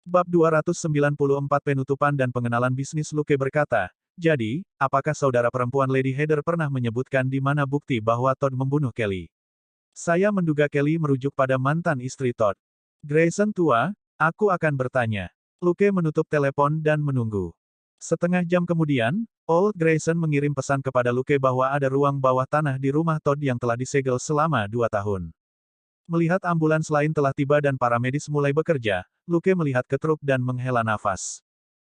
Bab 294 Penutupan dan Pengenalan Bisnis. Luke berkata, jadi, apakah saudara perempuan Lady Heather pernah menyebutkan di mana bukti bahwa Todd membunuh Kelly? Saya menduga Kelly merujuk pada mantan istri Todd. Grayson tua, aku akan bertanya. Luke menutup telepon dan menunggu. Setengah jam kemudian, Old Grayson mengirim pesan kepada Luke bahwa ada ruang bawah tanah di rumah Todd yang telah disegel selama 2 tahun. Melihat ambulans lain telah tiba dan para medis mulai bekerja, Luke melihat ke truk dan menghela nafas.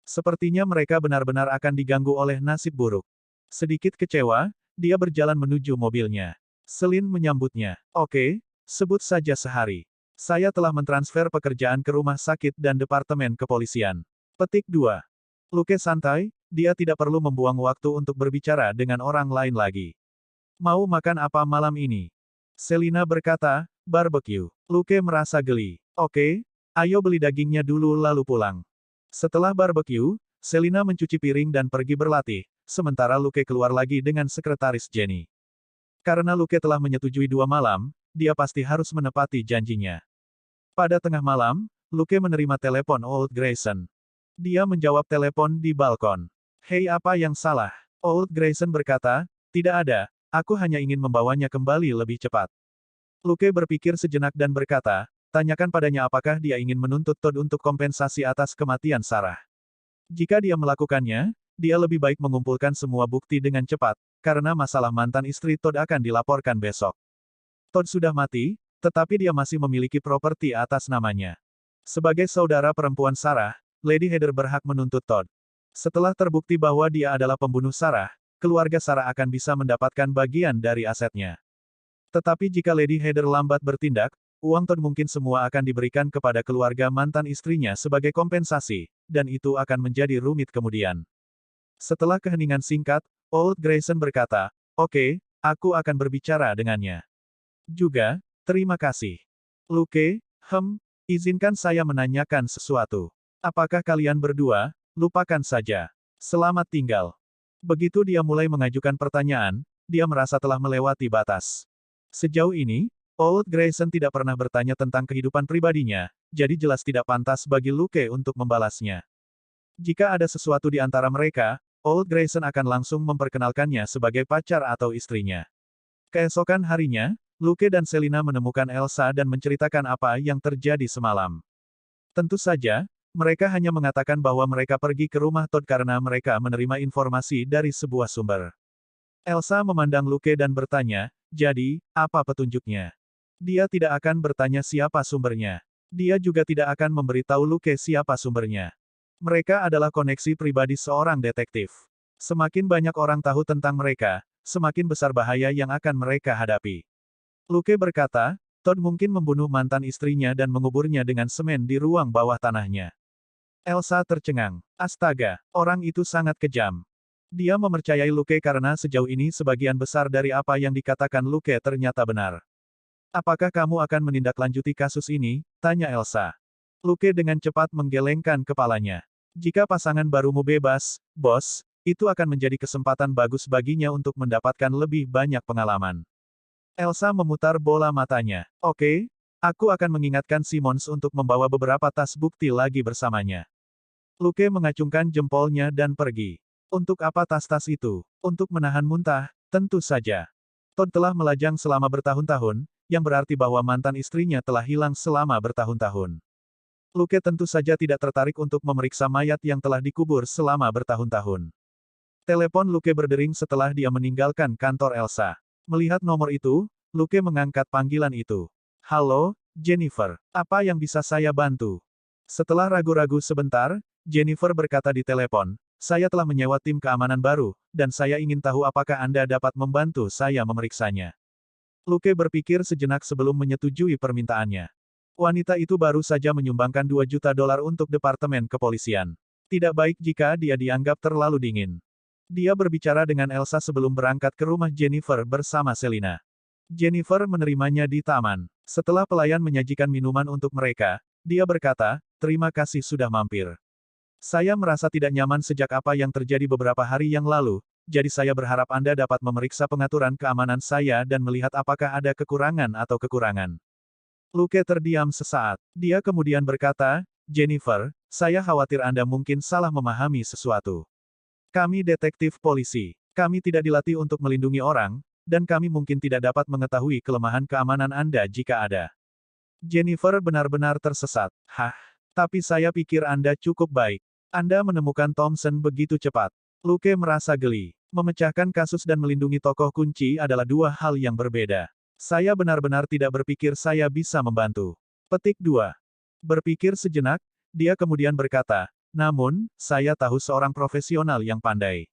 Sepertinya mereka benar-benar akan diganggu oleh nasib buruk. Sedikit kecewa, dia berjalan menuju mobilnya. Celine menyambutnya. Oke, sebut saja sehari. Saya telah mentransfer pekerjaan ke rumah sakit dan departemen kepolisian. Petik 2. Luke santai, dia tidak perlu membuang waktu untuk berbicara dengan orang lain lagi. Mau makan apa malam ini? Selina berkata, barbecue. Luke merasa geli. Oke, ayo beli dagingnya dulu lalu pulang. Setelah barbecue, Selina mencuci piring dan pergi berlatih, sementara Luke keluar lagi dengan sekretaris Jenny. Karena Luke telah menyetujui 2 malam, dia pasti harus menepati janjinya. Pada tengah malam, Luke menerima telepon Old Grayson. Dia menjawab telepon di balkon. Hei, apa yang salah? Old Grayson berkata, tidak ada, aku hanya ingin membawanya kembali lebih cepat. Luke berpikir sejenak dan berkata, tanyakan padanya apakah dia ingin menuntut Todd untuk kompensasi atas kematian Sarah. Jika dia melakukannya, dia lebih baik mengumpulkan semua bukti dengan cepat, karena masalah mantan istri Todd akan dilaporkan besok. Todd sudah mati, tetapi dia masih memiliki properti atas namanya. Sebagai saudara perempuan Sarah, Lady Heather berhak menuntut Todd. Setelah terbukti bahwa dia adalah pembunuh Sarah, keluarga Sarah akan bisa mendapatkan bagian dari asetnya. Tetapi jika Lady Heather lambat bertindak, uang Todd mungkin semua akan diberikan kepada keluarga mantan istrinya sebagai kompensasi, dan itu akan menjadi rumit kemudian. Setelah keheningan singkat, Old Grayson berkata, oke, aku akan berbicara dengannya. Juga, terima kasih. Luke, izinkan saya menanyakan sesuatu. Apakah kalian berdua, lupakan saja. Selamat tinggal. Begitu dia mulai mengajukan pertanyaan, dia merasa telah melewati batas. Sejauh ini, Old Grayson tidak pernah bertanya tentang kehidupan pribadinya, jadi jelas tidak pantas bagi Luke untuk membalasnya. Jika ada sesuatu di antara mereka, Old Grayson akan langsung memperkenalkannya sebagai pacar atau istrinya. Keesokan harinya, Luke dan Selina menemukan Elsa dan menceritakan apa yang terjadi semalam. Tentu saja, mereka hanya mengatakan bahwa mereka pergi ke rumah Todd karena mereka menerima informasi dari sebuah sumber. Elsa memandang Luke dan bertanya, jadi, apa petunjuknya? Dia tidak akan bertanya siapa sumbernya. Dia juga tidak akan memberitahu Luke siapa sumbernya. Mereka adalah koneksi pribadi seorang detektif. Semakin banyak orang tahu tentang mereka, semakin besar bahaya yang akan mereka hadapi. Luke berkata, Todd mungkin membunuh mantan istrinya dan menguburnya dengan semen di ruang bawah tanahnya. Elsa tercengang. Astaga, orang itu sangat kejam. Dia mempercayai Luke karena sejauh ini sebagian besar dari apa yang dikatakan Luke ternyata benar. Apakah kamu akan menindaklanjuti kasus ini? Tanya Elsa. Luke dengan cepat menggelengkan kepalanya. Jika pasangan barumu bebas, bos, itu akan menjadi kesempatan bagus baginya untuk mendapatkan lebih banyak pengalaman. Elsa memutar bola matanya. Oke, aku akan mengingatkan Simmons untuk membawa beberapa tas bukti lagi bersamanya. Luke mengacungkan jempolnya dan pergi. Untuk apa tas-tas itu? Untuk menahan muntah, tentu saja. Todd telah melajang selama bertahun-tahun, yang berarti bahwa mantan istrinya telah hilang selama bertahun-tahun. Luke tentu saja tidak tertarik untuk memeriksa mayat yang telah dikubur selama bertahun-tahun. Telepon Luke berdering setelah dia meninggalkan kantor Elsa. Melihat nomor itu, Luke mengangkat panggilan itu. Halo, Jennifer. Apa yang bisa saya bantu? Setelah ragu-ragu sebentar, Jennifer berkata di telepon, saya telah menyewa tim keamanan baru, dan saya ingin tahu apakah Anda dapat membantu saya memeriksanya. Luke berpikir sejenak sebelum menyetujui permintaannya. Wanita itu baru saja menyumbangkan $2 juta untuk departemen kepolisian. Tidak baik jika dia dianggap terlalu dingin. Dia berbicara dengan Elsa sebelum berangkat ke rumah Jennifer bersama Selina. Jennifer menerimanya di taman. Setelah pelayan menyajikan minuman untuk mereka, dia berkata, terima kasih sudah mampir. Saya merasa tidak nyaman sejak apa yang terjadi beberapa hari yang lalu, jadi saya berharap Anda dapat memeriksa pengaturan keamanan saya dan melihat apakah ada kekurangan atau kekurangan. Luke terdiam sesaat. Dia kemudian berkata, Jennifer, saya khawatir Anda mungkin salah memahami sesuatu. Kami detektif polisi. Kami tidak dilatih untuk melindungi orang, dan kami mungkin tidak dapat mengetahui kelemahan keamanan Anda jika ada. Jennifer benar-benar tersesat. Hah? Tapi saya pikir Anda cukup baik. Anda menemukan Thompson begitu cepat. Luke merasa geli. Memecahkan kasus dan melindungi tokoh kunci adalah dua hal yang berbeda. Saya benar-benar tidak berpikir saya bisa membantu. Petik 2. Berpikir sejenak, dia kemudian berkata, namun, saya tahu seorang profesional yang pandai.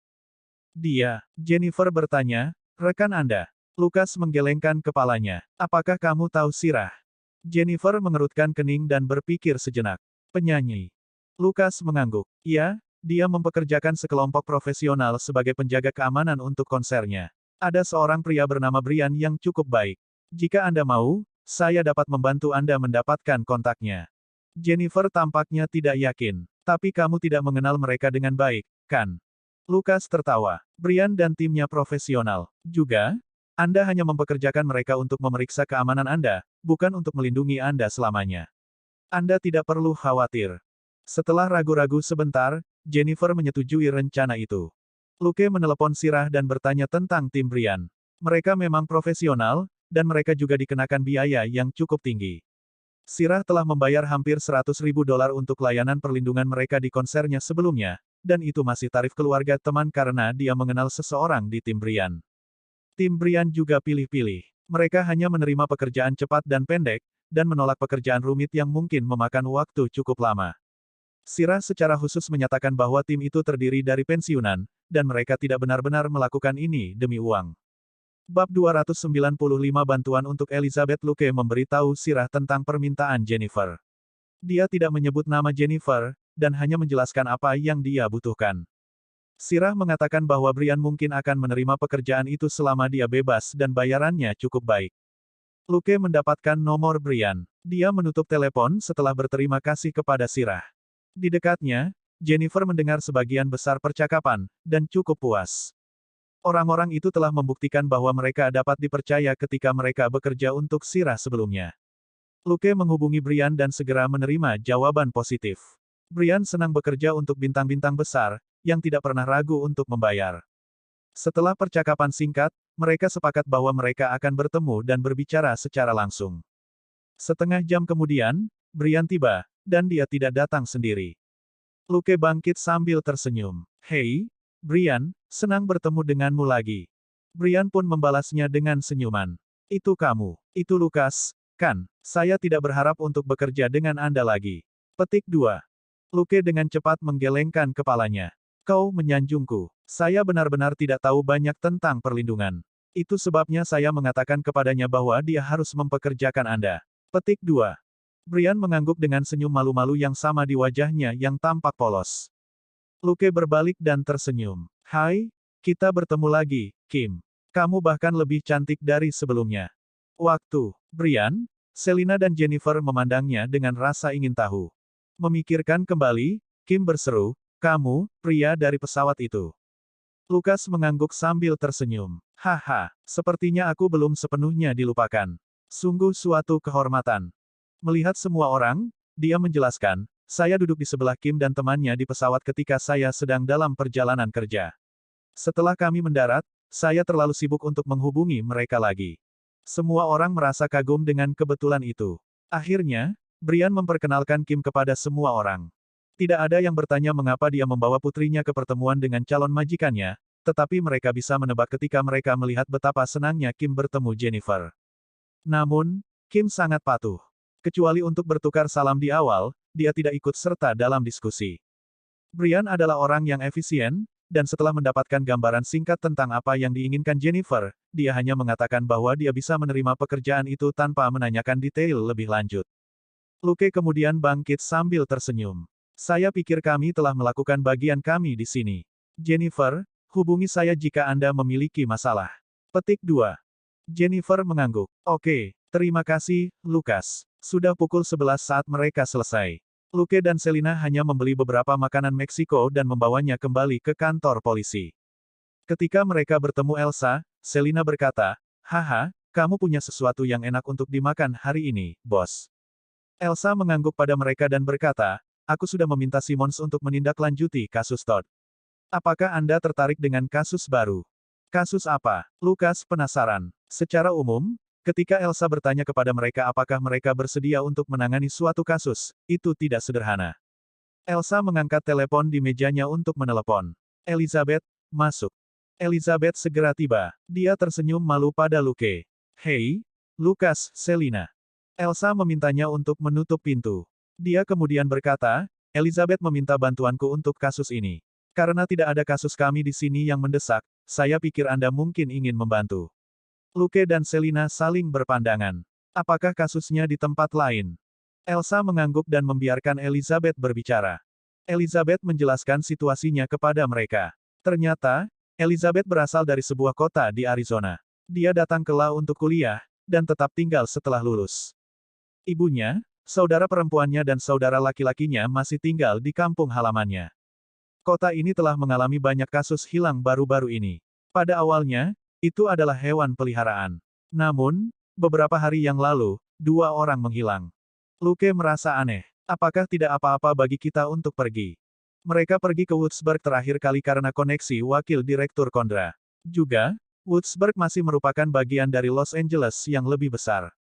Dia, Jennifer bertanya, rekan Anda. Lukas menggelengkan kepalanya. Apakah kamu tahu Sirah? Jennifer mengerutkan kening dan berpikir sejenak. Penyanyi. Lukas mengangguk. Iya, dia mempekerjakan sekelompok profesional sebagai penjaga keamanan untuk konsernya. Ada seorang pria bernama Brian yang cukup baik. Jika Anda mau, saya dapat membantu Anda mendapatkan kontaknya. Jennifer tampaknya tidak yakin. Tapi kamu tidak mengenal mereka dengan baik, kan? Lukas tertawa. Brian dan timnya profesional. Juga, Anda hanya mempekerjakan mereka untuk memeriksa keamanan Anda, bukan untuk melindungi Anda selamanya. Anda tidak perlu khawatir. Setelah ragu-ragu sebentar, Jennifer menyetujui rencana itu. Luke menelepon Sirah dan bertanya tentang tim Brian. Mereka memang profesional, dan mereka juga dikenakan biaya yang cukup tinggi. Sirah telah membayar hampir $100.000 untuk layanan perlindungan mereka di konsernya sebelumnya, dan itu masih tarif keluarga teman karena dia mengenal seseorang di tim Brian. Tim Brian juga pilih-pilih. Mereka hanya menerima pekerjaan cepat dan pendek, dan menolak pekerjaan rumit yang mungkin memakan waktu cukup lama. Sirah secara khusus menyatakan bahwa tim itu terdiri dari pensiunan, dan mereka tidak benar-benar melakukan ini demi uang. Bab 295 Bantuan untuk Elizabeth. Luke memberitahu Sirah tentang permintaan Jennifer. Dia tidak menyebut nama Jennifer, dan hanya menjelaskan apa yang dia butuhkan. Sirah mengatakan bahwa Brian mungkin akan menerima pekerjaan itu selama dia bebas dan bayarannya cukup baik. Luke mendapatkan nomor Brian. Dia menutup telepon setelah berterima kasih kepada Sirah. Di dekatnya, Jennifer mendengar sebagian besar percakapan, dan cukup puas. Orang-orang itu telah membuktikan bahwa mereka dapat dipercaya ketika mereka bekerja untuk Sirah sebelumnya. Luke menghubungi Brian dan segera menerima jawaban positif. Brian senang bekerja untuk bintang-bintang besar, yang tidak pernah ragu untuk membayar. Setelah percakapan singkat, mereka sepakat bahwa mereka akan bertemu dan berbicara secara langsung. Setengah jam kemudian, Brian tiba, dan dia tidak datang sendiri. Luke bangkit sambil tersenyum. Hei, Brian, senang bertemu denganmu lagi. Brian pun membalasnya dengan senyuman. Itu kamu, itu Lukas, kan? Saya tidak berharap untuk bekerja dengan Anda lagi. Petik 2. Luke dengan cepat menggelengkan kepalanya. Kau menyanjungku. Saya benar-benar tidak tahu banyak tentang perlindungan. Itu sebabnya saya mengatakan kepadanya bahwa dia harus mempekerjakan Anda. Petik 2. Brian mengangguk dengan senyum malu-malu yang sama di wajahnya yang tampak polos. Luke berbalik dan tersenyum. Hai, kita bertemu lagi, Kim. Kamu bahkan lebih cantik dari sebelumnya. Waktu, Brian, Selina dan Jennifer memandangnya dengan rasa ingin tahu. Memikirkan kembali, Kim berseru, kamu, pria dari pesawat itu. Lukas mengangguk sambil tersenyum. Haha, sepertinya aku belum sepenuhnya dilupakan. Sungguh suatu kehormatan. Melihat semua orang, dia menjelaskan, saya duduk di sebelah Kim dan temannya di pesawat ketika saya sedang dalam perjalanan kerja. Setelah kami mendarat, saya terlalu sibuk untuk menghubungi mereka lagi. Semua orang merasa kagum dengan kebetulan itu. Akhirnya, Brian memperkenalkan Kim kepada semua orang. Tidak ada yang bertanya mengapa dia membawa putrinya ke pertemuan dengan calon majikannya, tetapi mereka bisa menebak ketika mereka melihat betapa senangnya Kim bertemu Jennifer. Namun, Kim sangat patuh. Kecuali untuk bertukar salam di awal, dia tidak ikut serta dalam diskusi. Brian adalah orang yang efisien, dan setelah mendapatkan gambaran singkat tentang apa yang diinginkan Jennifer, dia hanya mengatakan bahwa dia bisa menerima pekerjaan itu tanpa menanyakan detail lebih lanjut. Luke kemudian bangkit sambil tersenyum. Saya pikir kami telah melakukan bagian kami di sini. Jennifer, hubungi saya jika Anda memiliki masalah. Petik 2. Jennifer mengangguk. Oke, terima kasih, Lukas. Sudah pukul 11 saat mereka selesai. Luke dan Selina hanya membeli beberapa makanan Meksiko dan membawanya kembali ke kantor polisi. Ketika mereka bertemu Elsa, Selina berkata, haha, kamu punya sesuatu yang enak untuk dimakan hari ini, bos. Elsa mengangguk pada mereka dan berkata, aku sudah meminta Simmons untuk menindaklanjuti kasus Todd. Apakah Anda tertarik dengan kasus baru? Kasus apa? Lukas penasaran. Secara umum, ketika Elsa bertanya kepada mereka apakah mereka bersedia untuk menangani suatu kasus, itu tidak sederhana. Elsa mengangkat telepon di mejanya untuk menelepon. Elizabeth, masuk. Elizabeth segera tiba. Dia tersenyum malu pada Luke. Hei, Lukas, Selina. Elsa memintanya untuk menutup pintu. Dia kemudian berkata, Elizabeth meminta bantuanku untuk kasus ini. Karena tidak ada kasus kami di sini yang mendesak, saya pikir Anda mungkin ingin membantu. Luke dan Selina saling berpandangan. Apakah kasusnya di tempat lain? Elsa mengangguk dan membiarkan Elizabeth berbicara. Elizabeth menjelaskan situasinya kepada mereka. Ternyata, Elizabeth berasal dari sebuah kota di Arizona. Dia datang ke La untuk kuliah, dan tetap tinggal setelah lulus. Ibunya, saudara perempuannya dan saudara laki-lakinya masih tinggal di kampung halamannya. Kota ini telah mengalami banyak kasus hilang baru-baru ini. Pada awalnya, itu adalah hewan peliharaan. Namun, beberapa hari yang lalu, 2 orang menghilang. Luke merasa aneh. Apakah tidak apa-apa bagi kita untuk pergi? Mereka pergi ke Woodsburg terakhir kali karena koneksi wakil direktur Kondra. Juga, Woodsburg masih merupakan bagian dari Los Angeles yang lebih besar.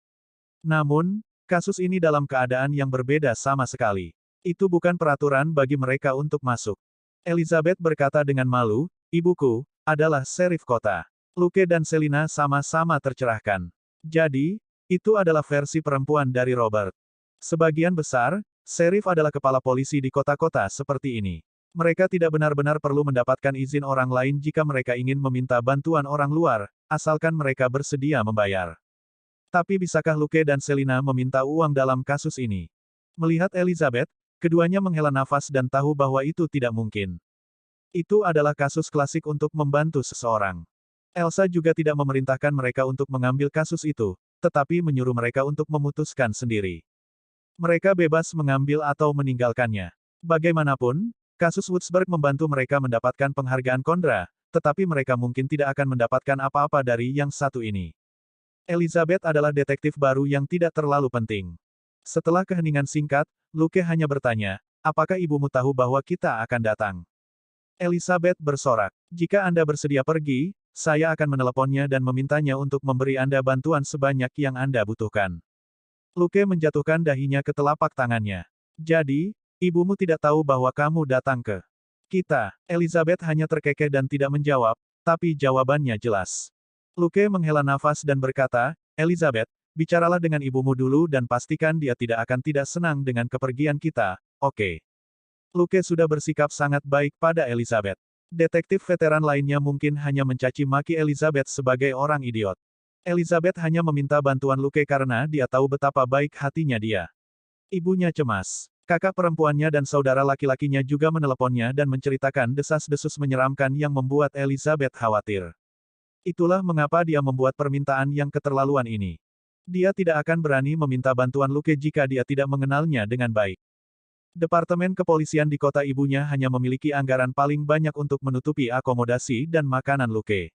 Namun, kasus ini dalam keadaan yang berbeda sama sekali. Itu bukan peraturan bagi mereka untuk masuk. Elizabeth berkata dengan malu, ibuku, adalah serif kota. Luke dan Selina sama-sama tercerahkan. Jadi, itu adalah versi perempuan dari Robert. Sebagian besar, serif adalah kepala polisi di kota-kota seperti ini. Mereka tidak benar-benar perlu mendapatkan izin orang lain jika mereka ingin meminta bantuan orang luar, asalkan mereka bersedia membayar. Tapi bisakah Luke dan Selina meminta uang dalam kasus ini? Melihat Elizabeth, keduanya menghela nafas dan tahu bahwa itu tidak mungkin. Itu adalah kasus klasik untuk membantu seseorang. Elsa juga tidak memerintahkan mereka untuk mengambil kasus itu, tetapi menyuruh mereka untuk memutuskan sendiri. Mereka bebas mengambil atau meninggalkannya. Bagaimanapun, kasus Woodsburg membantu mereka mendapatkan penghargaan Kondra, tetapi mereka mungkin tidak akan mendapatkan apa-apa dari yang satu ini. Elizabeth adalah detektif baru yang tidak terlalu penting. Setelah keheningan singkat, Luke hanya bertanya, apakah ibumu tahu bahwa kita akan datang? Elizabeth bersorak. Jika Anda bersedia pergi, saya akan meneleponnya dan memintanya untuk memberi Anda bantuan sebanyak yang Anda butuhkan. Luke menjatuhkan dahinya ke telapak tangannya. Jadi, ibumu tidak tahu bahwa kamu datang ke kita. Elizabeth hanya terkekeh dan tidak menjawab, tapi jawabannya jelas. Luke menghela nafas dan berkata, Elizabeth, bicaralah dengan ibumu dulu dan pastikan dia tidak senang dengan kepergian kita, oke? Luke sudah bersikap sangat baik pada Elizabeth. Detektif veteran lainnya mungkin hanya mencaci maki Elizabeth sebagai orang idiot. Elizabeth hanya meminta bantuan Luke karena dia tahu betapa baik hatinya dia. Ibunya cemas. Kakak perempuannya dan saudara laki-lakinya juga meneleponnya dan menceritakan desas-desus menyeramkan yang membuat Elizabeth khawatir. Itulah mengapa dia membuat permintaan yang keterlaluan ini. Dia tidak akan berani meminta bantuan Luke jika dia tidak mengenalnya dengan baik. Departemen kepolisian di kota ibunya hanya memiliki anggaran paling banyak untuk menutupi akomodasi dan makanan Luke.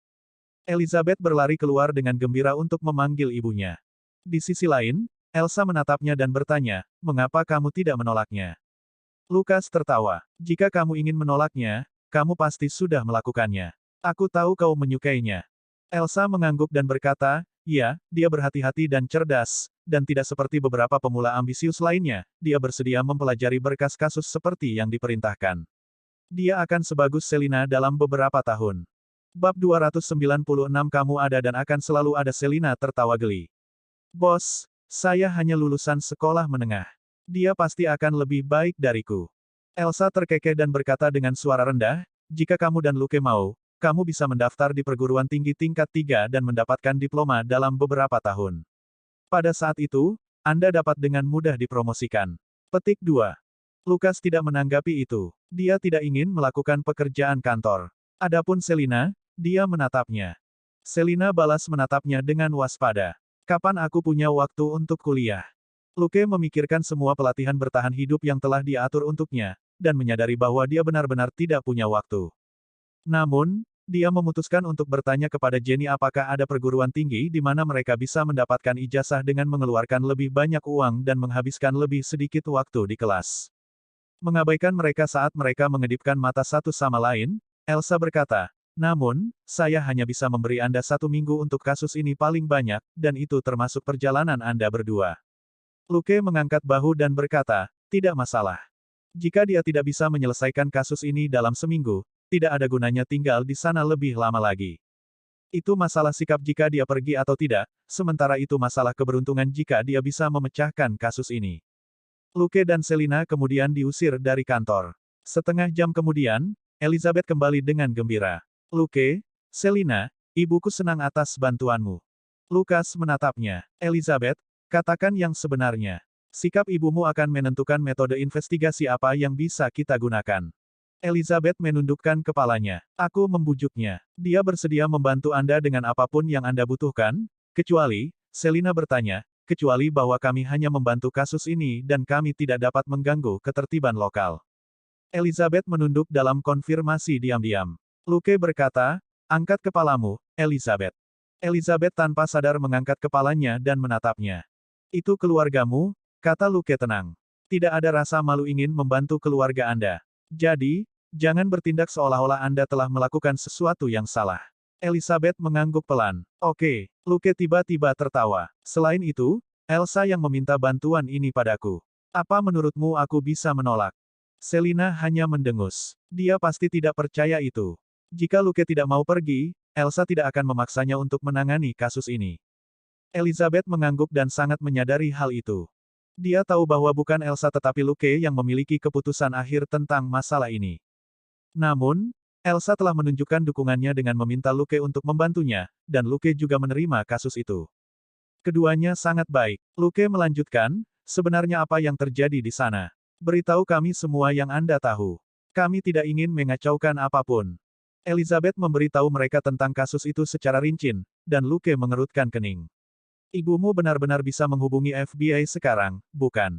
Elizabeth berlari keluar dengan gembira untuk memanggil ibunya. Di sisi lain, Elsa menatapnya dan bertanya, mengapa kamu tidak menolaknya? Lukas tertawa. Jika kamu ingin menolaknya, kamu pasti sudah melakukannya. Aku tahu kau menyukainya. Elsa mengangguk dan berkata, ya, dia berhati-hati dan cerdas, dan tidak seperti beberapa pemula ambisius lainnya, dia bersedia mempelajari berkas kasus seperti yang diperintahkan. Dia akan sebagus Selina dalam beberapa tahun. Bab 296 kamu ada dan akan selalu ada. Selina tertawa geli. Bos, saya hanya lulusan sekolah menengah. Dia pasti akan lebih baik dariku. Elsa terkekeh dan berkata dengan suara rendah, jika kamu dan Luke mau, kamu bisa mendaftar di perguruan tinggi tingkat 3 dan mendapatkan diploma dalam beberapa tahun. Pada saat itu, Anda dapat dengan mudah dipromosikan. Petik 2. Lukas tidak menanggapi itu. Dia tidak ingin melakukan pekerjaan kantor. Adapun Selina, dia menatapnya. Selina balas menatapnya dengan waspada. Kapan aku punya waktu untuk kuliah? Luke memikirkan semua pelatihan bertahan hidup yang telah diatur untuknya, dan menyadari bahwa dia benar-benar tidak punya waktu. Namun, dia memutuskan untuk bertanya kepada Jenny apakah ada perguruan tinggi di mana mereka bisa mendapatkan ijazah dengan mengeluarkan lebih banyak uang dan menghabiskan lebih sedikit waktu di kelas. Mengabaikan mereka saat mereka mengedipkan mata satu sama lain, Elsa berkata, namun, saya hanya bisa memberi Anda 1 minggu untuk kasus ini paling banyak, dan itu termasuk perjalanan Anda berdua. Luke mengangkat bahu dan berkata, tidak masalah. Jika dia tidak bisa menyelesaikan kasus ini dalam seminggu, tidak ada gunanya tinggal di sana lebih lama lagi. Itu masalah sikap jika dia pergi atau tidak, sementara itu masalah keberuntungan jika dia bisa memecahkan kasus ini. Luke dan Selina kemudian diusir dari kantor. Setengah jam kemudian, Elizabeth kembali dengan gembira. Luke, Selina, ibuku senang atas bantuanmu. Lukas menatapnya. Elizabeth, katakan yang sebenarnya. Sikap ibumu akan menentukan metode investigasi apa yang bisa kita gunakan. Elizabeth menundukkan kepalanya. Aku membujuknya. Dia bersedia membantu Anda dengan apapun yang Anda butuhkan, kecuali, Selina bertanya, kecuali bahwa kami hanya membantu kasus ini dan kami tidak dapat mengganggu ketertiban lokal. Elizabeth menunduk dalam konfirmasi diam-diam. Luke berkata, angkat kepalamu, Elizabeth. Elizabeth tanpa sadar mengangkat kepalanya dan menatapnya. Itu keluargamu, kata Luke tenang. Tidak ada rasa malu ingin membantu keluarga Anda. Jadi, jangan bertindak seolah-olah Anda telah melakukan sesuatu yang salah. Elizabeth mengangguk pelan. Oke, Luke tiba-tiba tertawa. Selain itu, Elsa yang meminta bantuan ini padaku. Apa menurutmu aku bisa menolak? Selina hanya mendengus. Dia pasti tidak percaya itu. Jika Luke tidak mau pergi, Elsa tidak akan memaksanya untuk menangani kasus ini. Elizabeth mengangguk dan sangat menyadari hal itu. Dia tahu bahwa bukan Elsa tetapi Luke yang memiliki keputusan akhir tentang masalah ini. Namun, Elsa telah menunjukkan dukungannya dengan meminta Luke untuk membantunya, dan Luke juga menerima kasus itu. Keduanya sangat baik. Luke melanjutkan, sebenarnya apa yang terjadi di sana? Beritahu kami semua yang Anda tahu. Kami tidak ingin mengacaukan apapun. Elizabeth memberitahu mereka tentang kasus itu secara rinci, dan Luke mengerutkan kening. Ibumu benar-benar bisa menghubungi FBI sekarang, bukan?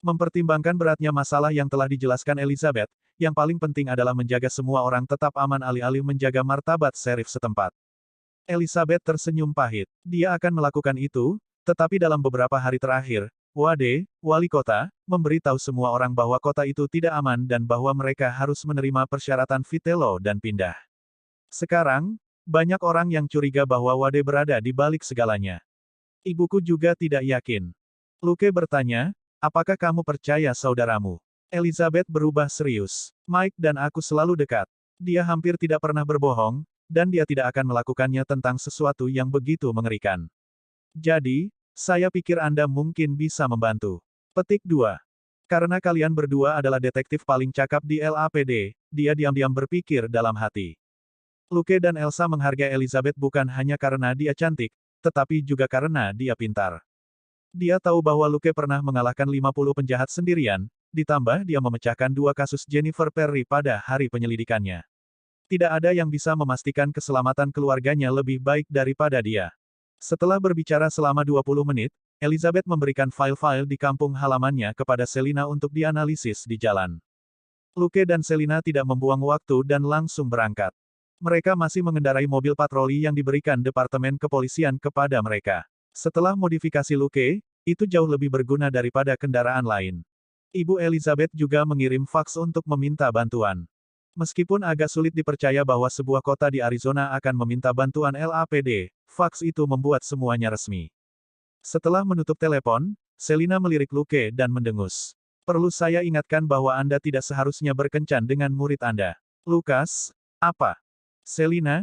Mempertimbangkan beratnya masalah yang telah dijelaskan Elizabeth, yang paling penting adalah menjaga semua orang tetap aman alih-alih menjaga martabat serif setempat. Elizabeth tersenyum pahit. Dia akan melakukan itu, tetapi dalam beberapa hari terakhir, Wade, wali kota, memberitahu semua orang bahwa kota itu tidak aman dan bahwa mereka harus menerima persyaratan Vitello dan pindah. Sekarang, banyak orang yang curiga bahwa Wade berada di balik segalanya. Ibuku juga tidak yakin. Luke bertanya, apakah kamu percaya saudaramu? Elizabeth berubah serius. Mike dan aku selalu dekat. Dia hampir tidak pernah berbohong, dan dia tidak akan melakukannya tentang sesuatu yang begitu mengerikan. Jadi, saya pikir Anda mungkin bisa membantu. Petik 2. Karena kalian berdua adalah detektif paling cakap di LAPD, dia diam-diam berpikir dalam hati. Luke dan Elsa menghargai Elizabeth bukan hanya karena dia cantik, tetapi juga karena dia pintar. Dia tahu bahwa Luke pernah mengalahkan 50 penjahat sendirian, ditambah dia memecahkan 2 kasus Jennifer Perry pada hari penyelidikannya. Tidak ada yang bisa memastikan keselamatan keluarganya lebih baik daripada dia. Setelah berbicara selama 20 menit, Elizabeth memberikan file-file di kampung halamannya kepada Selina untuk dianalisis di jalan. Luke dan Selina tidak membuang waktu dan langsung berangkat. Mereka masih mengendarai mobil patroli yang diberikan Departemen Kepolisian kepada mereka. Setelah modifikasi Luke, itu jauh lebih berguna daripada kendaraan lain. Ibu Elizabeth juga mengirim faks untuk meminta bantuan. Meskipun agak sulit dipercaya bahwa sebuah kota di Arizona akan meminta bantuan LAPD, faks itu membuat semuanya resmi. Setelah menutup telepon, Selina melirik Luke dan mendengus. Perlu saya ingatkan bahwa Anda tidak seharusnya berkencan dengan murid Anda. Lukas, apa? Selina,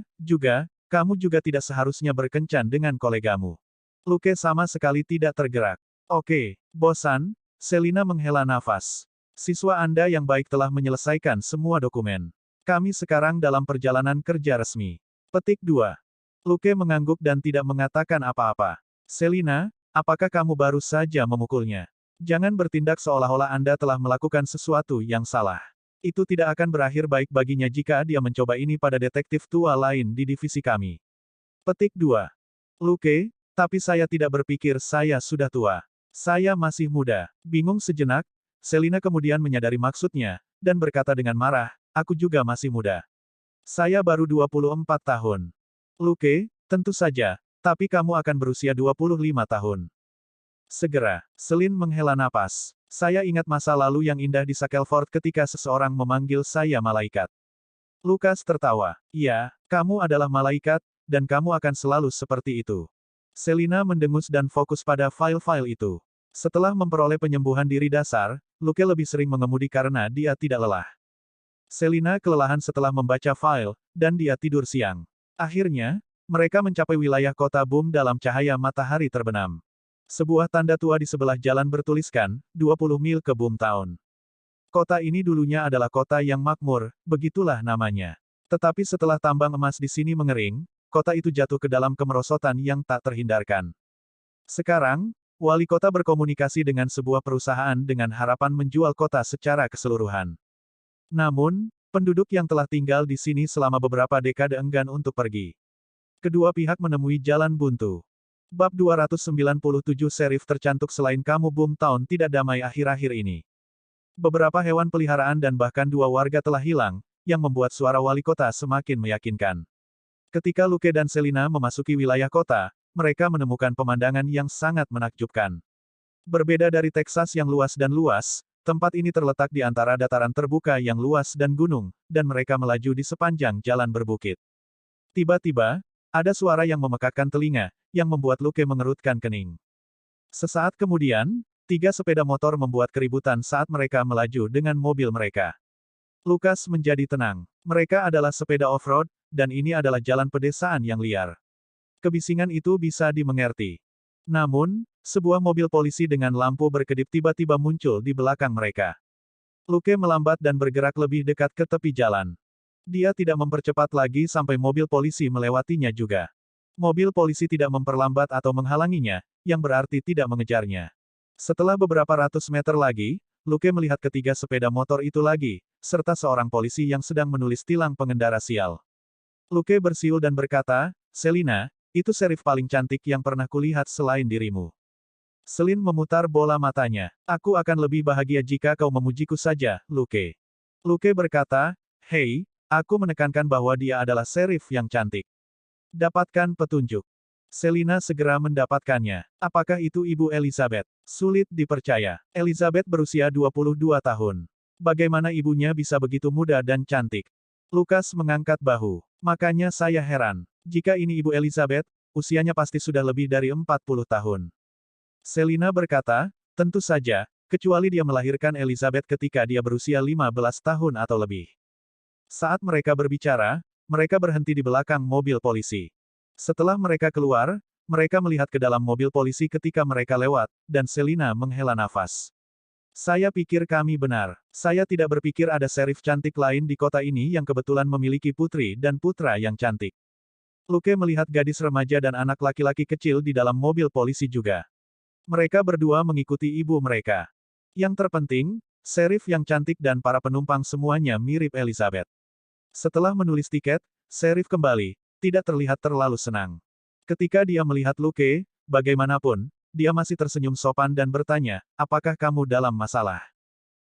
kamu juga tidak seharusnya berkencan dengan kolegamu. Luke sama sekali tidak tergerak. Oke, bosan? Selina menghela nafas. Siswa Anda yang baik telah menyelesaikan semua dokumen. Kami sekarang dalam perjalanan kerja resmi. Petik 2. Luke mengangguk dan tidak mengatakan apa-apa. Selina, apakah kamu baru saja memukulnya? Jangan bertindak seolah-olah Anda telah melakukan sesuatu yang salah. Itu tidak akan berakhir baik baginya jika dia mencoba ini pada detektif tua lain di divisi kami. Petik 2. Luke, tapi saya tidak berpikir saya sudah tua. Saya masih muda. Bingung sejenak, Selina kemudian menyadari maksudnya, dan berkata dengan marah, aku juga masih muda. Saya baru 24 tahun. Luke, tentu saja, tapi kamu akan berusia 25 tahun. Segera, Selin menghela napas. Saya ingat masa lalu yang indah di Shackleford ketika seseorang memanggil saya malaikat. Lukas tertawa. Iya, kamu adalah malaikat, dan kamu akan selalu seperti itu. Selina mendengus dan fokus pada file-file itu. Setelah memperoleh penyembuhan diri dasar, Luke lebih sering mengemudi karena dia tidak lelah. Selina kelelahan setelah membaca file, dan dia tidur siang. Akhirnya, mereka mencapai wilayah kota Boom dalam cahaya matahari terbenam. Sebuah tanda tua di sebelah jalan bertuliskan, 20 mil ke Boomtown. Kota ini dulunya adalah kota yang makmur, begitulah namanya. Tetapi setelah tambang emas di sini mengering, kota itu jatuh ke dalam kemerosotan yang tak terhindarkan. Sekarang, wali kota berkomunikasi dengan sebuah perusahaan dengan harapan menjual kota secara keseluruhan. Namun, penduduk yang telah tinggal di sini selama beberapa dekade enggan untuk pergi. Kedua pihak menemui jalan buntu. Bab 297 serif tercantuk selain kamu Boomtown tidak damai akhir-akhir ini. Beberapa hewan peliharaan dan bahkan 2 warga telah hilang, yang membuat suara wali kota semakin meyakinkan. Ketika Luke dan Selina memasuki wilayah kota, mereka menemukan pemandangan yang sangat menakjubkan. Berbeda dari Texas yang luas dan luas, tempat ini terletak di antara dataran terbuka yang luas dan gunung, dan mereka melaju di sepanjang jalan berbukit. Tiba-tiba, ada suara yang memekakkan telinga, yang membuat Luke mengerutkan kening. Sesaat kemudian, 3 sepeda motor membuat keributan saat mereka melaju dengan mobil mereka. Lukas menjadi tenang. Mereka adalah sepeda off-road, dan ini adalah jalan pedesaan yang liar. Kebisingan itu bisa dimengerti. Namun, sebuah mobil polisi dengan lampu berkedip tiba-tiba muncul di belakang mereka. Luke melambat dan bergerak lebih dekat ke tepi jalan. Dia tidak mempercepat lagi sampai mobil polisi melewatinya juga. Mobil polisi tidak memperlambat atau menghalanginya, yang berarti tidak mengejarnya. Setelah beberapa ratus meter lagi, Luke melihat ketiga sepeda motor itu lagi, serta seorang polisi yang sedang menulis tilang pengendara sial. Luke bersiul dan berkata, Selina, itu serif paling cantik yang pernah kulihat selain dirimu. Selin memutar bola matanya. Aku akan lebih bahagia jika kau memujiku saja, Luke. Luke berkata, hei, aku menekankan bahwa dia adalah serif yang cantik. Dapatkan petunjuk. Selina segera mendapatkannya. Apakah itu Ibu Elizabeth? Sulit dipercaya. Elizabeth berusia 22 tahun. Bagaimana ibunya bisa begitu muda dan cantik? Lukas mengangkat bahu. Makanya saya heran. Jika ini Ibu Elizabeth, usianya pasti sudah lebih dari 40 tahun. Selina berkata, tentu saja, kecuali dia melahirkan Elizabeth ketika dia berusia 15 tahun atau lebih. Saat mereka berbicara, mereka berhenti di belakang mobil polisi. Setelah mereka keluar, mereka melihat ke dalam mobil polisi ketika mereka lewat, dan Selina menghela nafas. Saya pikir kami benar. Saya tidak berpikir ada serif cantik lain di kota ini yang kebetulan memiliki putri dan putra yang cantik. Luke melihat gadis remaja dan anak laki-laki kecil di dalam mobil polisi juga. Mereka berdua mengikuti ibu mereka. Yang terpenting, serif yang cantik dan para penumpang semuanya mirip Elizabeth. Setelah menulis tiket, serif kembali, tidak terlihat terlalu senang. Ketika dia melihat Luke, bagaimanapun, dia masih tersenyum sopan dan bertanya, apakah kamu dalam masalah?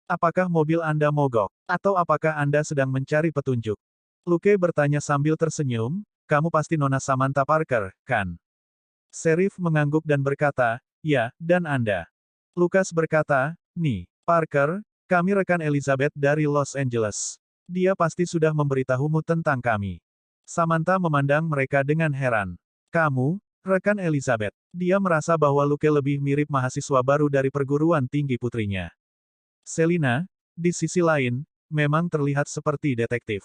Apakah mobil Anda mogok? Atau apakah Anda sedang mencari petunjuk? Luke bertanya sambil tersenyum, kamu pasti Nona Samantha Parker, kan? Serif mengangguk dan berkata, ya, dan Anda. Lukas berkata, nih, Parker, kami rekan Elizabeth dari Los Angeles. Dia pasti sudah memberitahumu tentang kami. Samantha memandang mereka dengan heran. Kamu, rekan Elizabeth. Dia merasa bahwa Luke lebih mirip mahasiswa baru dari perguruan tinggi putrinya. Selina, di sisi lain, memang terlihat seperti detektif.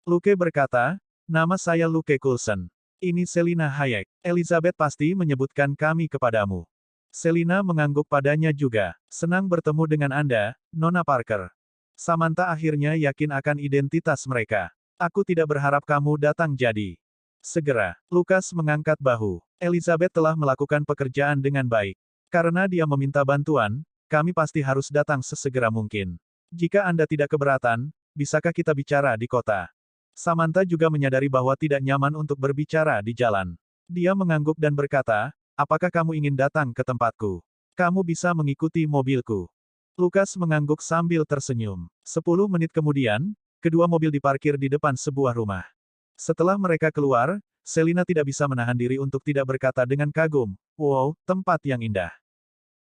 Luke berkata, nama saya Luke Coulson. Ini Selina Hayek. Elizabeth pasti menyebutkan kami kepadamu. Selina mengangguk padanya juga. Senang bertemu dengan Anda, Nona Parker. Samantha akhirnya yakin akan identitas mereka. Aku tidak berharap kamu datang jadi. Segera, Lukas mengangkat bahu. Elizabeth telah melakukan pekerjaan dengan baik. Karena dia meminta bantuan, kami pasti harus datang sesegera mungkin. Jika Anda tidak keberatan, bisakah kita bicara di kota? Samantha juga menyadari bahwa tidak nyaman untuk berbicara di jalan. Dia mengangguk dan berkata, apakah kamu ingin datang ke tempatku? Kamu bisa mengikuti mobilku. Lukas mengangguk sambil tersenyum. 10 menit kemudian, kedua mobil diparkir di depan sebuah rumah. Setelah mereka keluar, Selina tidak bisa menahan diri untuk tidak berkata dengan kagum, wow, tempat yang indah.